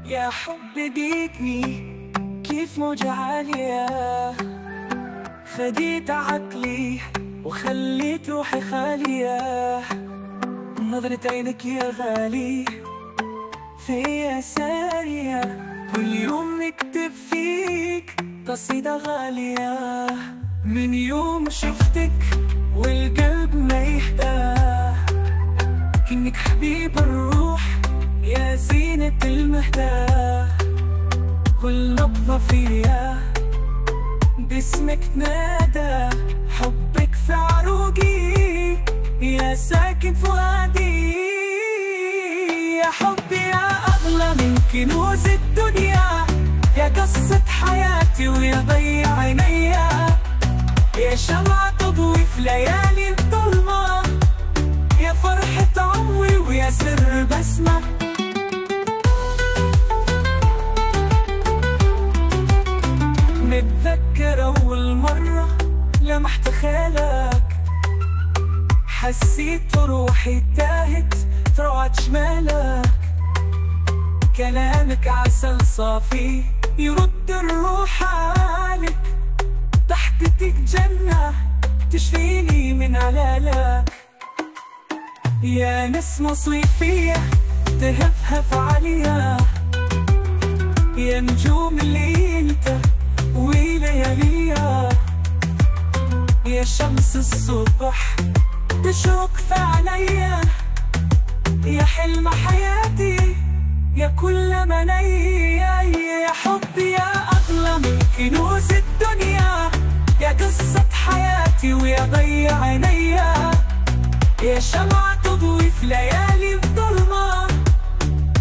يا حب جيتني كيف موجة عالية، خديت عقلي وخليت روحي خالية. نظرة عينك يا غالي فيا سارية، كل يوم نكتب فيك قصيدة غالية. من يوم شفتك والقلب ما يهداه، كأنك حبيب الروح يا زينة المهداه. كل نبضة فيا باسمك نادى، حبك في عروقي يا ساكن فؤادي. يا حبي يا أغلى من كنوز الدنيا، يا قصة حياتي ويا ضي عينيا، يا شمعة تضوي في ليالي الظلمة، يا فرحة عمري ويا سر بسمة. متذكر أول مرة لمحت خيالك، حسيت روحي تاهت في روعة جمالك. كلامك عسل صافي يرد الروح عليك، ضحكتك جنة تشفيني من علالك. يا نسمة صيفية تهفهف عليا، يا نجوم ليلته ولياليا، يا شمس الصبح تشرق في عينيا، يا حلم حياتي يا كل منيا. يا حبي يا أغلى من كنوز الدنيا، يا قصة حياتي ويا ضي عينيا، يا شمعة تضوي في ليالي الظلمة،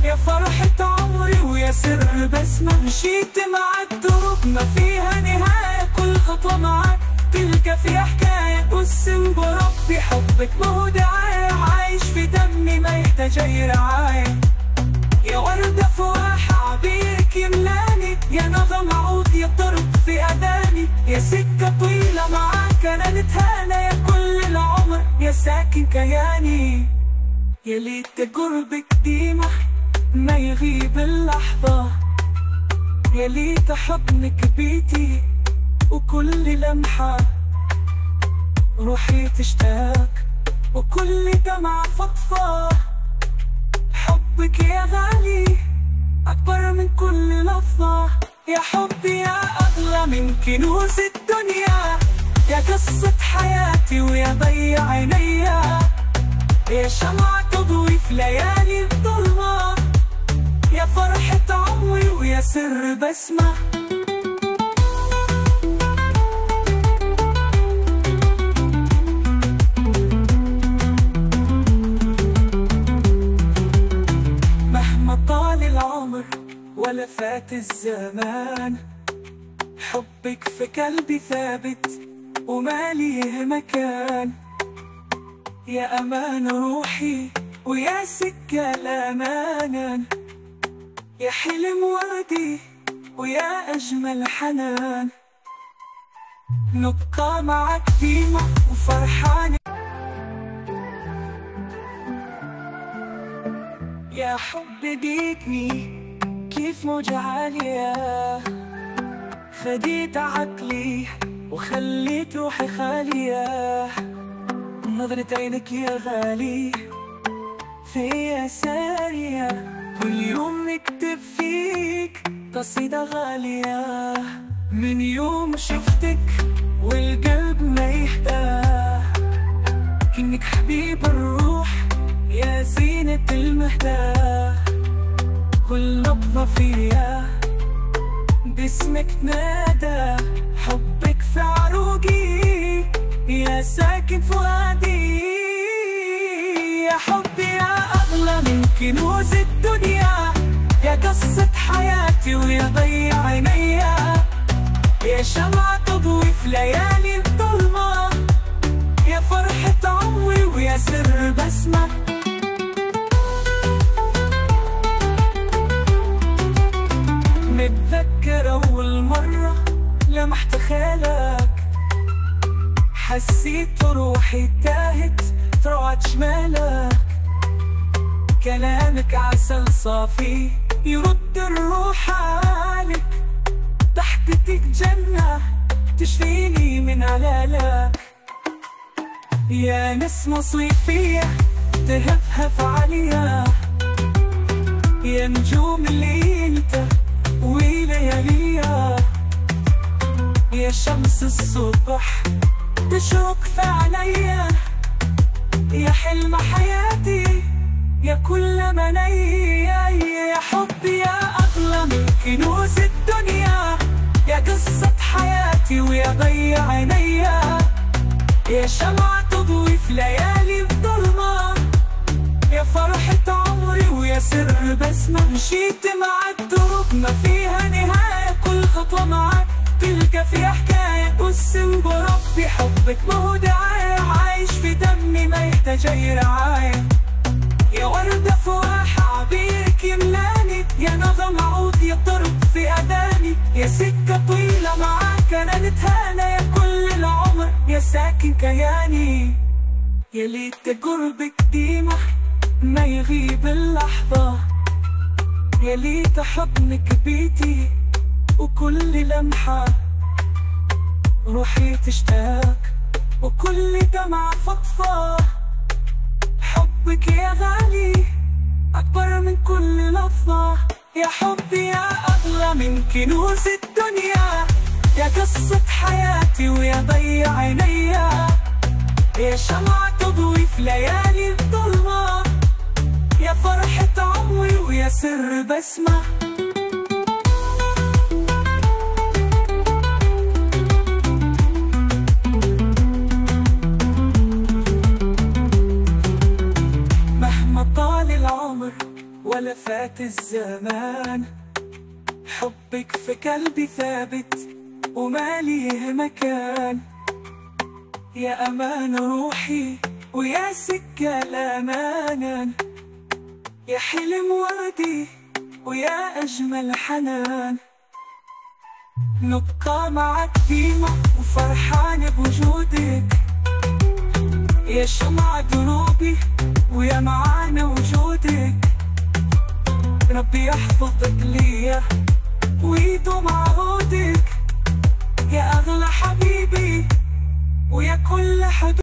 يا فرحة عمري ويا سر بسمة. مشيت مع الدروب ما فيها نهاية، كل خطوة معاك تلقى فيها حكاية. أقسم بربي حبك ما هو دعاية، عايش في دمي ما يحتاج أي رعاية. يا وردة فواحة عبيرك يملاني، يا نغم عود يضرب في أذاني، يا سكة طويلة معاك أنا نتهانى، يا كل العمر يا ساكن كياني. يا ليت قربك ديمة ما يغيب اللحظة، يا ليت حضنك بيتي وكل لمحة روحي تشتاق وكل دمعة فضفة. حبك يا غالي أكبر من كل لحظة، يا حبي يا أغلى من كنوز الدنيا، يا قصة حياتي ويا ضي عينيا، يا شمعة تضوي في ليالي الظلمة، يا فرحة عمري ويا سر بسمة. مهما طال العمر ولا فات الزمان، حبك في قلبي ثابت وما ليه مكان. يا أمان روحي ويا سكة الأمانة، يا حلم وردي ويا أجمل حنان. نبقى معك ديما وفرحان. يا حب جيتني كيف موجة عالية، خديت عقلي وخليت روحي خالية. نظرة عينك يا غالي فيا سارية، كل يوم نكتب فيك قصيدة غالية. من يوم شفتك والقلب ما يهداه، كأنك حبيب الروح يا زينة المهداه. كل نبضة فيا باسمك نادى، حبك في عروقي يا ساكن فؤادي. يا حبي يا أغلى من كنوز الدنيا، يا قصة حياتي ويا ضي عينيا، يا شمعة تضوي في ليالي الظلمة، يا فرحة عمري ويا سر بسمة. متذكر أول مرة لمحت خيالك، حسيت روحي تاهت في روعة جمالك. كلامك عسل صافي يرد الروح عليك، ضحكتك جنة تشفيني من علالك. يا نسمة صيفية تهفهف عليا، يا نجوم ليلته ولياليا، يا شمس الصبح تشرق في عينيا، يا حلم حياتي يا كل منيا. يا حبي يا أغلى من كنوز الدنيا، يا قصة حياتي ويا ضي عينيا، يا شمعة تضوي في ليالي الظلمة، يا فرحة عمري ويا سر بسمة. مشيت مع الدروب ما فيها نهاية، كل خطوة معاك تلقى فيها حكاية. أقسم بربي حبك ما هو دعاية، عايش في دمي ما يحتاج أي رعاية. يا وردة فواحة عبيرك يملاني، يا نغم عود يضرب في أذاني، يا سكة طويلة معاك أنا نتهانى، يا كل العمر يا ساكن كياني. يا ليت قربك ديمة ما يغيب اللحظة، يا ليت حضنك بيتي وكل لمحة روحي تشتاق وكل دمعة فضفة. حبك يا غالي أكبر من كل لحظة، يا حبي يا أغلى من كنوز الدنيا، يا قصة حياتي ويا ضي عينيا، يا شمعة تضوي في ليالي الظلمة، يا فرحة عمري ويا سر بسمة. مهما طال العمر ولا فات الزمان، حبك في قلبي ثابت وما ليه مكان، يا أمان روحي ويا سكة الأمان، يا حلم وردي ويا أجمل حنان. نبقى معك ديما وفرحان بوجودك، يا شمعة دروبي ويا معانا وجودك. ربي يحفظك ليا ويدوم عهودك، يا أغلى حبيبي ويا كل حدود.